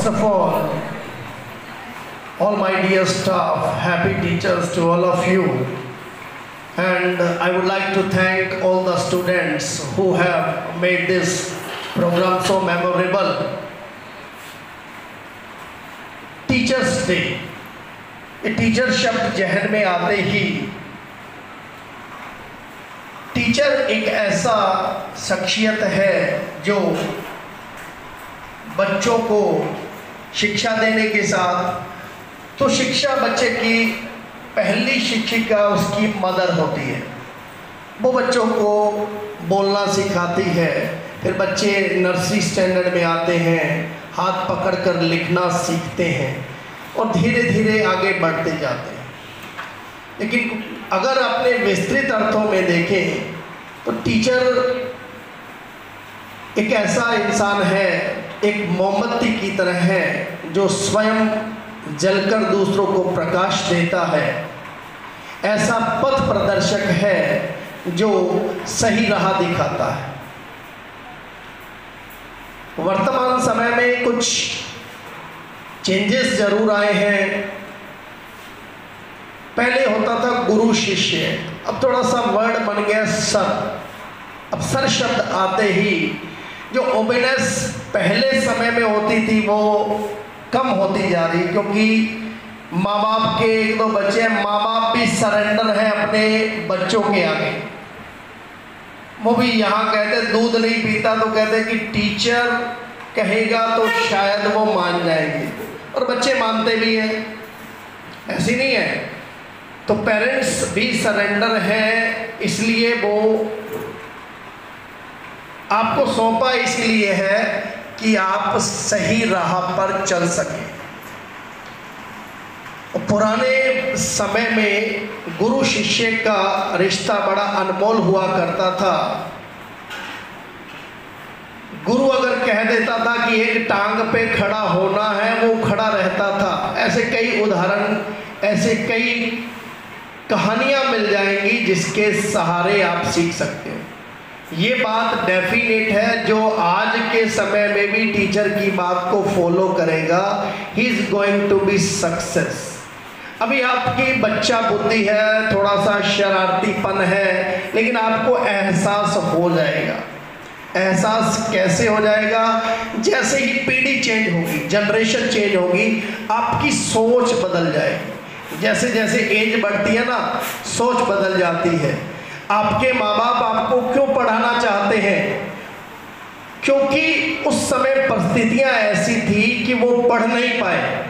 of all my dear staff, happy teachers to all of you. And I would like to thank all the students who have made this program so memorable. Teachers day, ये teacher शब्द जहन में आते ही teacher एक ऐसा शख्सियत है जो बच्चों को शिक्षा देने के साथ, तो शिक्षा बच्चे की पहली शिक्षिका उसकी मदर होती है। वो बच्चों को बोलना सिखाती है, फिर बच्चे नर्सरी स्टैंडर्ड में आते हैं, हाथ पकड़कर लिखना सीखते हैं और धीरे धीरे आगे बढ़ते जाते हैं। लेकिन अगर अपने विस्तृत अर्थों में देखें तो टीचर एक ऐसा इंसान है, एक मोमबत्ती की तरह है जो स्वयं जलकर दूसरों को प्रकाश देता है। ऐसा पथ प्रदर्शक है जो सही राह दिखाता है। वर्तमान समय में कुछ चेंजेस जरूर आए हैं। पहले होता था गुरु शिष्य, अब थोड़ा सा वर्ड बन गया सर। अब सर शब्द आते ही जो ओबेनेस पहले समय में होती थी वो कम होती जा रही, क्योंकि माँ बाप के एक दो बच्चे, माँ बाप भी सरेंडर हैं अपने बच्चों के आगे। वो भी यहाँ कहते दूध नहीं पीता तो कहते कि टीचर कहेगा तो शायद वो मान जाएंगे, और बच्चे मानते भी हैं, ऐसी नहीं है। तो पेरेंट्स भी सरेंडर हैं, इसलिए वो आपको सौंपा इसलिए है कि आप सही राह पर चल सकें। पुराने समय में गुरु शिष्य का रिश्ता बड़ा अनमोल हुआ करता था। गुरु अगर कह देता था कि एक टांग पे खड़ा होना है, वो खड़ा रहता था। ऐसे कई उदाहरण, ऐसे कई कहानियां मिल जाएंगी जिसके सहारे आप सीख सकते हैं। ये बात डेफिनेट है, जो आज के समय में भी टीचर की बात को फॉलो करेगा, he is going to be success. अभी आपकी बच्चा बुद्धि है, थोड़ा सा शरारतीपन है, लेकिन आपको एहसास हो जाएगा। एहसास कैसे हो जाएगा? जैसे ही पीढ़ी चेंज होगी, जनरेशन चेंज होगी, आपकी सोच बदल जाएगी। जैसे जैसे एज बढ़ती है ना, सोच बदल जाती है। आपके माँ बाप आपको क्यों पढ़ाना चाहते हैं? क्योंकि उस समय परिस्थितियां ऐसी थी कि वो पढ़ नहीं पाए,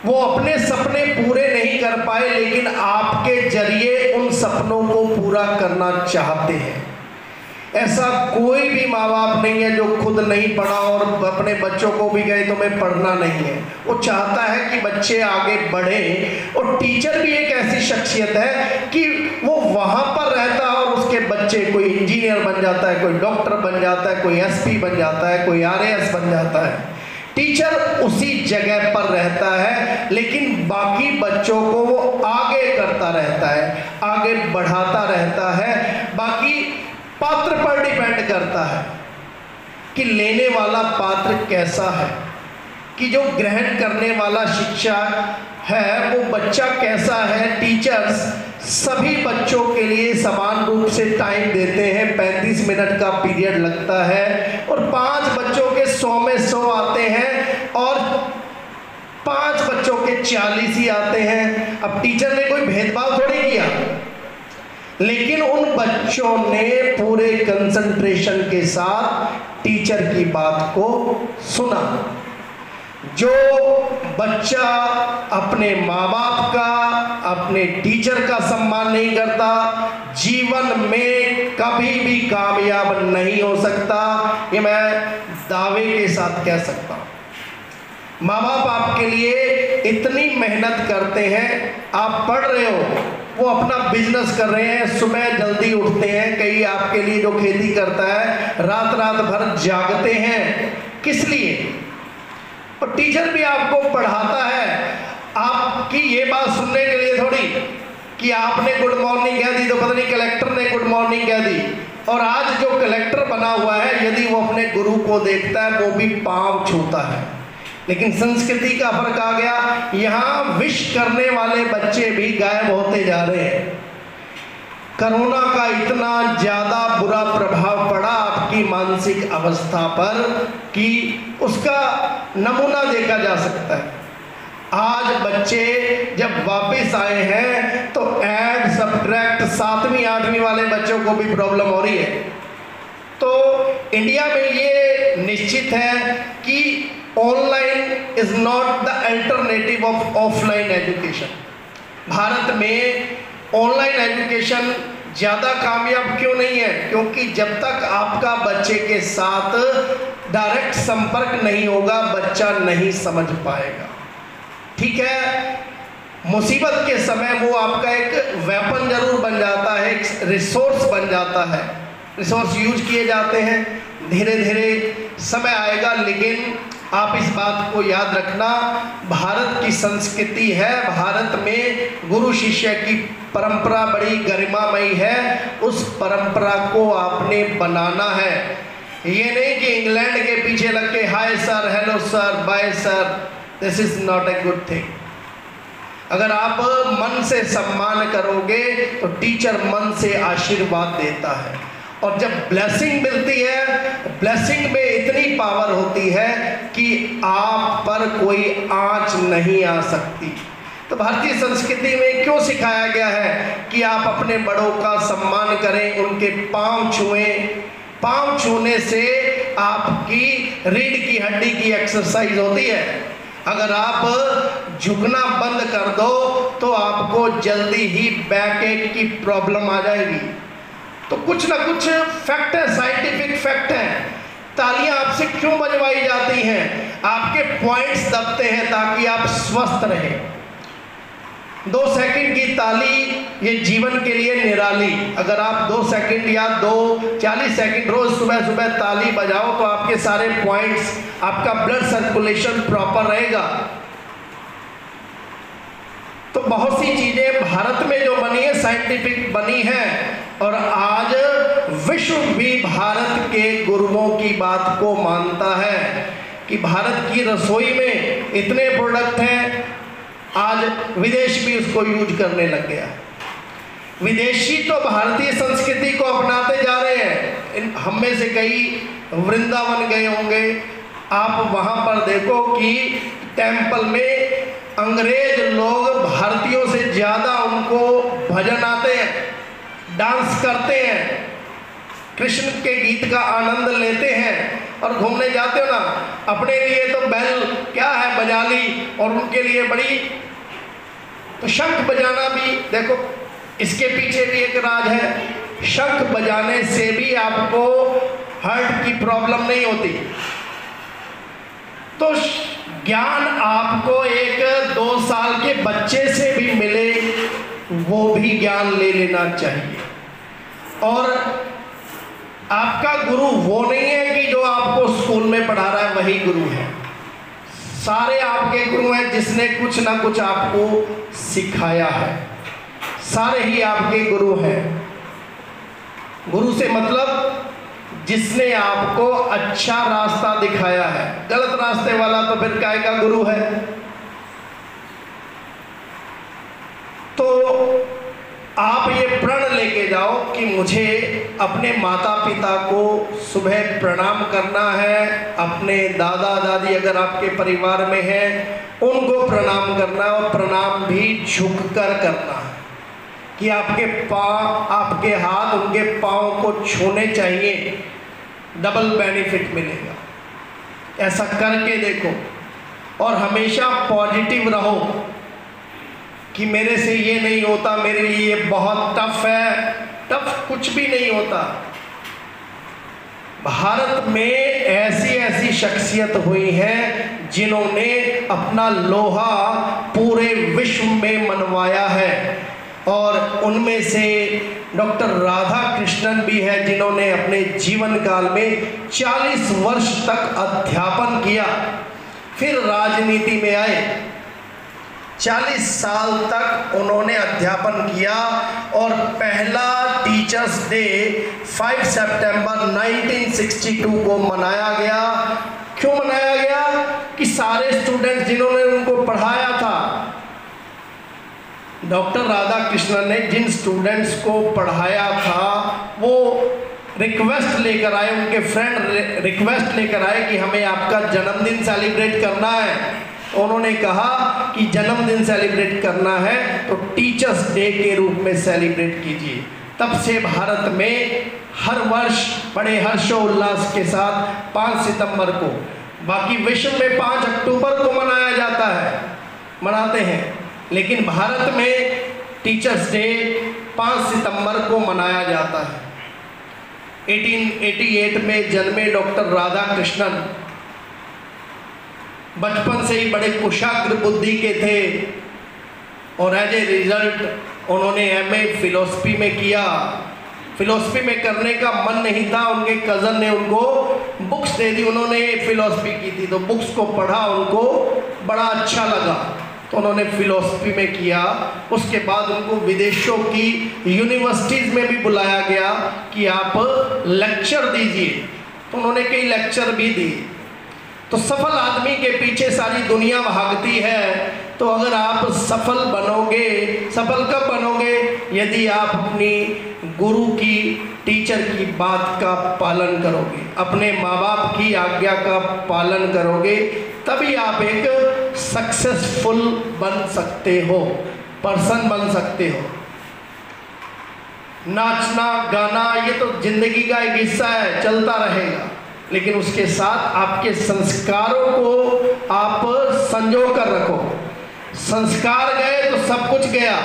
वो अपने सपने पूरे नहीं कर पाए, लेकिन आपके जरिए उन सपनों को पूरा करना चाहते हैं। ऐसा कोई भी माँ बाप नहीं है जो खुद नहीं पढ़ा और अपने बच्चों को भी कहे तुम्हें पढ़ना नहीं है। वो चाहता है कि बच्चे आगे बढ़ें, और टीचर भी एक ऐसी शख्सियत है कि वो वहाँ पर रहता है और उसके बच्चे कोई इंजीनियर बन जाता है, कोई डॉक्टर बन जाता है, कोई एसपी बन जाता है, कोई आरएएस बन जाता है। टीचर उसी जगह पर रहता है, लेकिन बाकी बच्चों को वो आगे करता रहता है, आगे बढ़ाता रहता है। बाकी पात्र पर डिपेंड करता है कि लेने वाला पात्र कैसा है, कि जो ग्रहण करने वाला शिक्षा है वो बच्चा कैसा है। टीचर्स सभी बच्चों के लिए समान रूप से टाइम देते हैं। 35 मिनट का पीरियड लगता है, और 5 बच्चों के 100 में 100 आते हैं, और 5 बच्चों के 40 ही आते हैं। अब टीचर ने कोई भेदभाव थोड़ी किया, लेकिन उन बच्चों ने पूरे कंसंट्रेशन के साथ टीचर की बात को सुना। जो बच्चा अपने माँ बाप का, अपने टीचर का सम्मान नहीं करता, जीवन में कभी भी कामयाब नहीं हो सकता। ये मैं दावे के साथ कह सकता हूँ। माँ बाप आपके लिए इतनी मेहनत करते हैं, आप पढ़ रहे हो, वो अपना बिजनेस कर रहे हैं, सुबह जल्दी उठते हैं, कई आपके लिए जो खेती करता है रात रात भर जागते हैं, किस लिए? और टीचर भी आपको पढ़ाता है आपकी ये बात सुनने के लिए थोड़ी कि आपने गुड मॉर्निंग कह दी तो पता नहीं कलेक्टर ने गुड मॉर्निंग कह दी। और आज जो कलेक्टर बना हुआ है, यदि वो अपने गुरु को देखता है वो भी पांव छूता है। लेकिन संस्कृति का फर्क आ गया। यहाँ विश करने वाले बच्चे भी गायब होते जा रहे हैं। कोरोना का इतना ज़्यादा बुरा प्रभाव पड़ा आपकी मानसिक अवस्था पर कि उसका नमूना देखा जा सकता है। आज बच्चे जब वापस आए हैं तो ऐड सब्ट्रैक्ट 7वीं 8वीं वाले बच्चों को भी प्रॉब्लम हो रही है। तो इंडिया में ये निश्चित है कि online is not the alternative of offline education. Bharat में ऑनलाइन एजुकेशन ज़्यादा कामयाब क्यों नहीं है? क्योंकि जब तक आपका बच्चे के साथ डायरेक्ट संपर्क नहीं होगा, बच्चा नहीं समझ पाएगा। ठीक है, मुसीबत के समय वो आपका एक वेपन जरूर बन जाता है, एक रिसोर्स बन जाता है, रिसोर्स यूज किए जाते हैं। धीरे धीरे समय आएगा, लेकिन आप इस बात को याद रखना, भारत की संस्कृति है, भारत में गुरु शिष्य की परंपरा बड़ी गरिमामयी है। उस परंपरा को आपने बनाना है। ये नहीं कि इंग्लैंड के पीछे लग के hi sir, hello sir, bye sir, this is not a good thing. अगर आप मन से सम्मान करोगे तो टीचर मन से आशीर्वाद देता है, और जब ब्लेसिंग मिलती है, ब्लेसिंग में इतनी पावर होती है कि आप पर कोई आंच नहीं आ सकती। तो भारतीय संस्कृति में क्यों सिखाया गया है कि आप अपने बड़ों का सम्मान करें, उनके पांव छुएं। पांव छूने से आपकी रीढ़ की हड्डी की एक्सरसाइज होती है। अगर आप झुकना बंद कर दो तो आपको जल्दी ही बैक एक की प्रॉब्लम आ जाएगी। तो कुछ ना कुछ फैक्ट है, साइंटिफिक फैक्ट है। तालियां आपसे क्यों बजवाई जाती हैं? आपके पॉइंट्स दबते हैं ताकि आप स्वस्थ रहें। 2 सेकंड की ताली ये जीवन के लिए निराली। अगर आप 2 सेकंड या 40 सेकंड रोज सुबह सुबह ताली बजाओ तो आपके सारे पॉइंट्स, आपका ब्लड सर्कुलेशन प्रॉपर रहेगा। तो बहुत सी चीजें भारत में जो बनी है साइंटिफिक बनी है, और आज विश्व भी भारत के गुरुओं की बात को मानता है कि भारत की रसोई में इतने प्रोडक्ट हैं, आज विदेश भी उसको यूज करने लग गया। विदेशी तो भारतीय संस्कृति को अपनाते जा रहे हैं। हम में से कई वृंदावन गए होंगे, आप वहाँ पर देखो कि टेम्पल में अंग्रेज लोग भारतीयों से ज़्यादा उनको भजन आते हैं, डांस करते हैं, कृष्ण के गीत का आनंद लेते हैं। और घूमने जाते हो ना, अपने लिए तो बैल क्या है बजा ली, और उनके लिए बड़ी, तो शंख बजाना भी देखो, इसके पीछे भी एक राज है। शंख बजाने से भी आपको हार्ट की प्रॉब्लम नहीं होती। तो ज्ञान आपको एक 2 साल के बच्चे से भी मिले, वो भी ज्ञान ले लेना चाहिए। और आपका गुरु वो नहीं है कि जो आपको स्कूल में पढ़ा रहा है वही गुरु है। सारे आपके गुरु हैं जिसने कुछ ना कुछ आपको सिखाया है, सारे ही आपके गुरु हैं। गुरु से मतलब जिसने आपको अच्छा रास्ता दिखाया है। गलत रास्ते वाला तो फिर काय का गुरु है। तो आप ये प्रण लेके जाओ कि मुझे अपने माता पिता को सुबह प्रणाम करना है, अपने दादा दादी अगर आपके परिवार में हैं उनको प्रणाम करना है, और प्रणाम भी झुककर करना है कि आपके पाँव, आपके हाथ उनके पाँव को छूने चाहिए। डबल बेनिफिट मिलेगा। ऐसा करके देखो, और हमेशा पॉजिटिव रहो कि मेरे से ये नहीं होता, मेरे लिए ये बहुत टफ है। टफ कुछ भी नहीं होता। भारत में ऐसी ऐसी शख्सियत हुई हैं जिन्होंने अपना लोहा पूरे विश्व में मनवाया है, और उनमें से डॉक्टर राधा कृष्णन भी है जिन्होंने अपने जीवन काल में 40 वर्ष तक अध्यापन किया, फिर राजनीति में आए। 40 साल तक उन्होंने अध्यापन किया, और पहला टीचर्स डे 5 सितंबर 1962 को मनाया गया। क्यों मनाया गया? कि सारे स्टूडेंट्स जिन्होंने उनको पढ़ाया था, डॉक्टर राधा कृष्णन ने जिन स्टूडेंट्स को पढ़ाया था वो रिक्वेस्ट लेकर आए, उनके फ्रेंड रिक्वेस्ट लेकर आए कि हमें आपका जन्मदिन सेलिब्रेट करना है। उन्होंने कहा कि जन्मदिन सेलिब्रेट करना है तो टीचर्स डे के रूप में सेलिब्रेट कीजिए। तब से भारत में हर वर्ष बड़े हर्षोल्लास के साथ 5 सितंबर को, बाकी विश्व में 5 अक्टूबर को मनाया जाता है, मनाते हैं, लेकिन भारत में टीचर्स डे 5 सितंबर को मनाया जाता है। 1888 में जन्मे डॉक्टर राधा कृष्णन बचपन से ही बड़े कुशाग्र बुद्धि के थे और एज ए रिजल्ट उन्होंने एमए फिलॉसफी में किया। फिलॉसफी में करने का मन नहीं था, उनके कज़न ने उनको बुक्स दे दी, उन्होंने फिलॉसफी की थी तो बुक्स को पढ़ा, उनको बड़ा अच्छा लगा तो उन्होंने फिलॉसफी में किया। उसके बाद उनको विदेशों की यूनिवर्सिटीज़ में भी बुलाया गया कि आप लेक्चर दीजिए, तो उन्होंने कई लेक्चर भी दिए। तो सफल आदमी के पीछे सारी दुनिया भागती है, तो अगर आप सफल बनोगे, सफल कब बनोगे? यदि आप अपनी गुरु की, टीचर की बात का पालन करोगे, अपने माँ बाप की आज्ञा का पालन करोगे, तभी आप एक सक्सेसफुल बन सकते हो, पर्सन बन सकते हो। नाचना गाना ये तो जिंदगी का एक हिस्सा है, चलता रहेगा, लेकिन उसके साथ आपके संस्कारों को आप संजो कर रखो। संस्कार गए तो सब कुछ गया।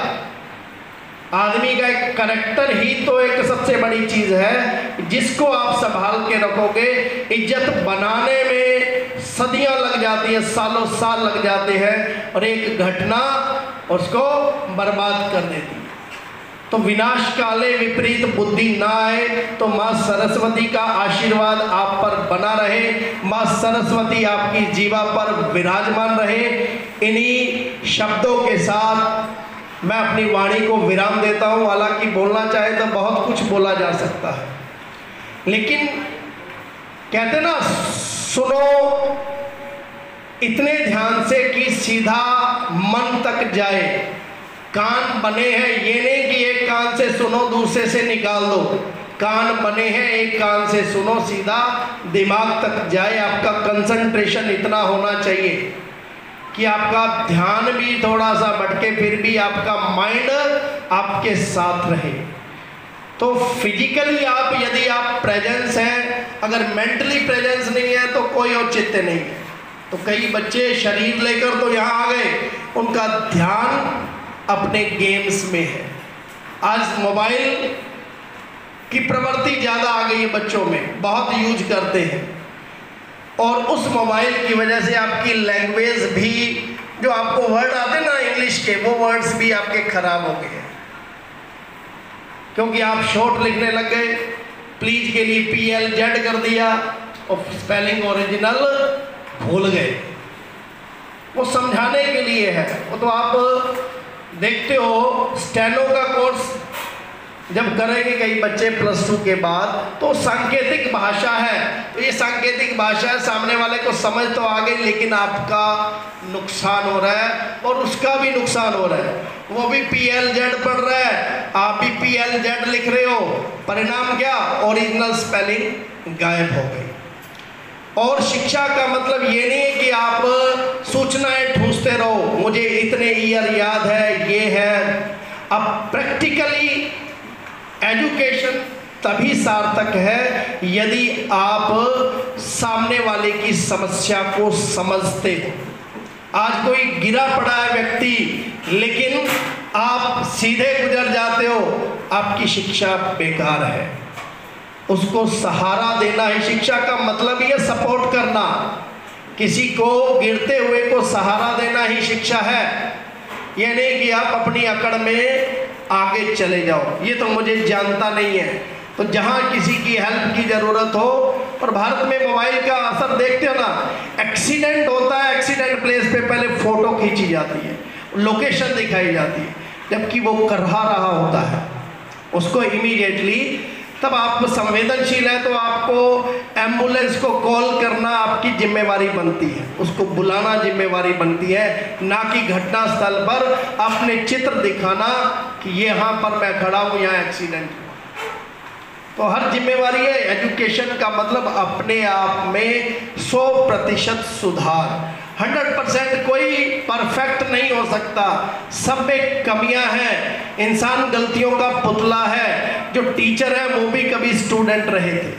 आदमी का एक करैक्टर ही तो एक सबसे बड़ी चीज़ है, जिसको आप संभाल के रखोगे। इज्जत बनाने में सदियां लग जाती हैं, सालों साल लग जाते हैं, और एक घटना उसको बर्बाद कर देती है। तो विनाश काले विपरीत बुद्धि ना आए, तो माँ सरस्वती का आशीर्वाद आप पर बना रहे, माँ सरस्वती आपकी जीवा पर विराजमान रहे। इन्हीं शब्दों के साथ मैं अपनी वाणी को विराम देता हूँ। हालांकि बोलना चाहे तो बहुत कुछ बोला जा सकता है, लेकिन कहते ना, सुनो इतने ध्यान से कि सीधा मन तक जाए। कान बने हैं, ये नहीं कि एक कान से सुनो दूसरे से निकाल दो। कान बने हैं, एक कान से सुनो, सीधा दिमाग तक जाए। आपका कंसंट्रेशन इतना होना चाहिए कि आपका ध्यान भी थोड़ा सा भटके, फिर भी आपका माइंड आपके साथ रहे। तो फिजिकली आप, यदि आप प्रेजेंस हैं, अगर मेंटली प्रेजेंस नहीं है तो कोई औचित्य नहीं है। तो कई बच्चे शरीर लेकर तो यहाँ आ गए, उनका ध्यान अपने गेम्स में है। आज मोबाइल की प्रवृत्ति ज़्यादा आ गई है, बच्चों में बहुत यूज करते हैं, और उस मोबाइल की वजह से आपकी लैंग्वेज भी, जो आपको वर्ड आते ना इंग्लिश के, वो वर्ड्स भी आपके खराब हो गए, क्योंकि आप शॉर्ट लिखने लग गए। प्लीज के लिए PLZ कर दिया और स्पेलिंग ओरिजिनल भूल गए। वो समझाने के लिए है। वो तो आप देखते हो, स्टेनो का कोर्स जब करेंगे कई बच्चे +2 के बाद, तो सांकेतिक भाषा है। तो ये सांकेतिक भाषा है, सामने वाले को समझ तो आ गई, लेकिन आपका नुकसान हो रहा है और उसका भी नुकसान हो रहा है। वो भी PLZ पढ़ रहा है, आप भी PLZ लिख रहे हो, परिणाम क्या? ओरिजिनल स्पेलिंग गायब हो गई। और शिक्षा का मतलब ये नहीं है कि आप सूचनाएं ठूसते रहो, मुझे इतने ईयर याद है, ये है। अब प्रैक्टिकली एजुकेशन तभी सार्थक है यदि आप सामने वाले की समस्या को समझते हो। आज कोई गिरा पड़ा है व्यक्ति, लेकिन आप सीधे गुजर जाते हो, आपकी शिक्षा बेकार है। उसको सहारा देना है। शिक्षा का मतलब ही है सपोर्ट करना, किसी को गिरते हुए को सहारा देना ही शिक्षा है। यह नहीं कि आप अपनी अकड़ में आगे चले जाओ, ये तो मुझे जानता नहीं है। तो जहाँ किसी की हेल्प की ज़रूरत हो, और भारत में मोबाइल का असर देखते हो ना, एक्सीडेंट होता है, एक्सीडेंट प्लेस पे पहले फ़ोटो खींची जाती है, लोकेशन दिखाई जाती है, जबकि वो करहा रहा होता है, उसको इमीडिएटली तब आप संवेदनशील हैं तो आपको एम्बुलेंस को कॉल करना आपकी जिम्मेवारी बनती है, उसको बुलाना जिम्मेवारी बनती है, ना कि घटनास्थल पर अपने चित्र दिखाना कि यहाँ पर मैं खड़ा हूँ, यहाँ एक्सीडेंट हुआ। तो हर जिम्मेवारी है। एजुकेशन का मतलब अपने आप में 100% सुधार। 100% कोई परफेक्ट नहीं हो सकता, सब में कमियां हैं। इंसान गलतियों का पुतला है। जो टीचर है वो भी कभी स्टूडेंट रहे थे,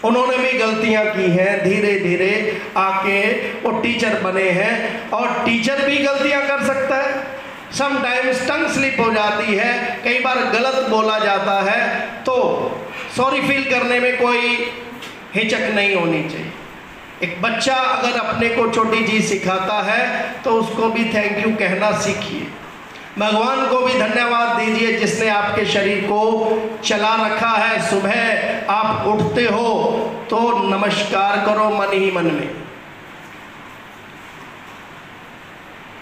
उन्होंने भी गलतियां की हैं, धीरे धीरे आके वो टीचर बने हैं। और टीचर भी गलतियां कर सकता है, समटाइम्स टंग स्लिप हो जाती है, कई बार गलत बोला जाता है, तो सॉरी फील करने में कोई हिचक नहीं होनी चाहिए। एक बच्चा अगर अपने को छोटी चीज़ सिखाता है तो उसको भी थैंक यू कहना सीखिए। भगवान को भी धन्यवाद दीजिए जिसने आपके शरीर को चला रखा है। सुबह आप उठते हो तो नमस्कार करो मन ही मन में।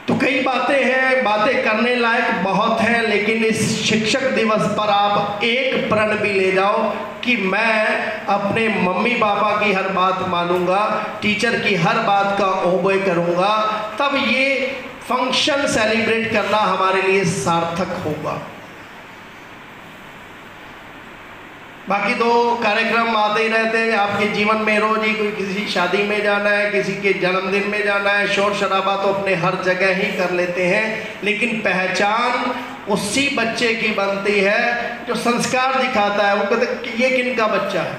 तो कई बातें हैं, बातें करने लायक बहुत हैं, लेकिन इस शिक्षक दिवस पर आप एक प्रण भी ले जाओ कि मैं अपने मम्मी पापा की हर बात मानूंगा, टीचर की हर बात का ओबे करूंगा, तब ये फंक्शन सेलिब्रेट करना हमारे लिए सार्थक होगा। बाकी तो कार्यक्रम आते ही रहते हैं आपके जीवन में रोज ही, कोई किसी शादी में जाना है, किसी के जन्मदिन में जाना है, शोर शराबा तो अपने हर जगह ही कर लेते हैं, लेकिन पहचान उसी बच्चे की बनती है जो संस्कार दिखाता है। वो कहते कि ये किन का बच्चा है,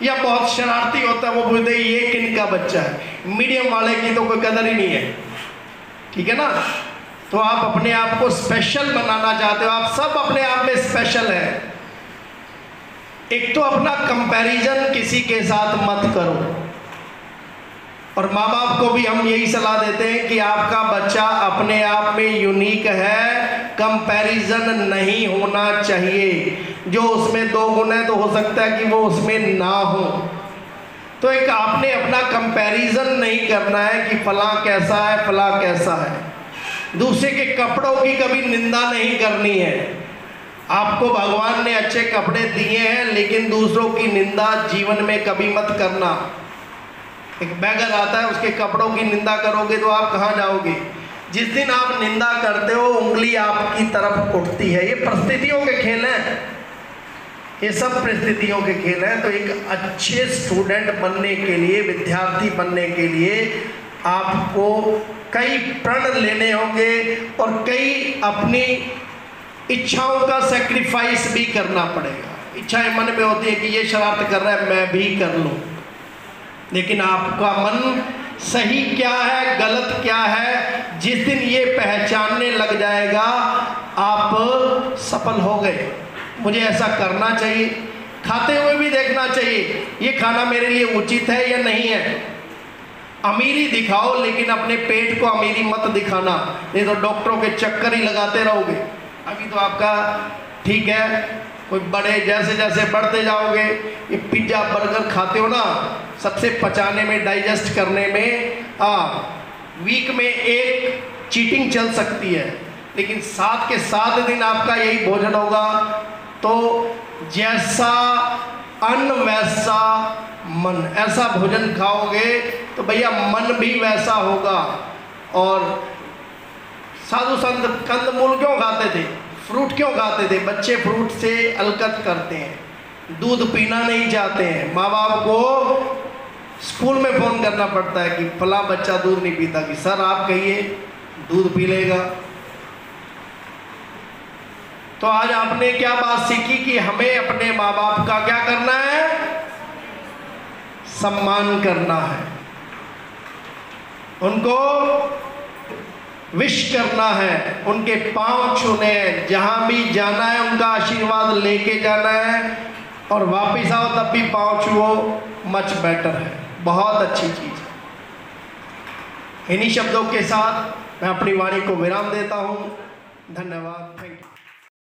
या बहुत शरारती होता है वो बोलते ये किन का बच्चा है। मीडियम वाले की तो कोई कदर ही नहीं है, ठीक है ना। तो आप अपने आप को स्पेशल बनाना चाहते हो, आप सब अपने आप में स्पेशल है। एक तो अपना कंपैरिजन किसी के साथ मत करो, और माँ बाप को भी हम यही सलाह देते हैं कि आपका बच्चा अपने आप में यूनिक है, कंपैरिजन नहीं होना चाहिए। जो उसमें 2 गुण है तो हो सकता है कि वो उसमें ना हो। तो एक आपने अपना कंपैरिजन नहीं करना है कि फलां कैसा है, फलां कैसा है। दूसरे के कपड़ों की कभी निंदा नहीं करनी है। आपको भगवान ने अच्छे कपड़े दिए हैं, लेकिन दूसरों की निंदा जीवन में कभी मत करना। एक बैगर आता है, उसके कपड़ों की निंदा करोगे तो आप कहाँ जाओगे। जिस दिन आप निंदा करते हो उंगली आपकी तरफ उठती है। ये परिस्थितियों के खेल हैं, ये सब परिस्थितियों के खेल हैं। तो एक अच्छे स्टूडेंट बनने के लिए, विद्यार्थी बनने के लिए आपको कई प्रण लेने होंगे और कई अपनी इच्छाओं का सैक्रिफाइस भी करना पड़ेगा। इच्छाएं मन में होती है कि ये शरारत कर रहा है मैं भी कर लूँ, लेकिन आपका मन सही क्या है गलत क्या है, जिस दिन ये पहचानने लग जाएगा आप सफल हो गए। मुझे ऐसा करना चाहिए, खाते हुए भी देखना चाहिए ये खाना मेरे लिए उचित है या नहीं है। अमीरी दिखाओ लेकिन अपने पेट को अमीरी मत दिखाना, नहीं तो डॉक्टरों के चक्कर ही लगाते रहोगे। अभी तो आपका ठीक है, कोई बड़े जैसे जैसे बढ़ते जाओगे, ये पिज्ज़ा बर्गर खाते हो ना, सबसे पचाने में, डाइजेस्ट करने में वीक में एक चीटिंग चल सकती है, लेकिन 7 के 7 दिन आपका यही भोजन होगा। तो जैसा अन्न वैसा मन, ऐसा भोजन खाओगे तो भैया मन भी वैसा होगा। और साधु संत कंदमूल क्यों खाते थे, फ्रूट क्यों खाते थे? बच्चे फ्रूट से अलकत करते हैं, दूध पीना नहीं चाहते हैं। माँ बाप को स्कूल में फ़ोन करना पड़ता है कि फला बच्चा दूध नहीं पीता, कि सर आप कहिए दूध पी लेगा। तो आज आपने क्या बात सीखी कि हमें अपने माँ बाप का क्या करना है, सम्मान करना है, उनको विश करना है, उनके पांव छूने हैं, जहां भी जाना है उनका आशीर्वाद लेके जाना है, और वापस आओ तब भी पांव छुओ, मच बेटर है, बहुत अच्छी चीज़ है। इन्हीं शब्दों के साथ मैं अपनी वाणी को विराम देता हूँ। धन्यवाद, थैंक यू।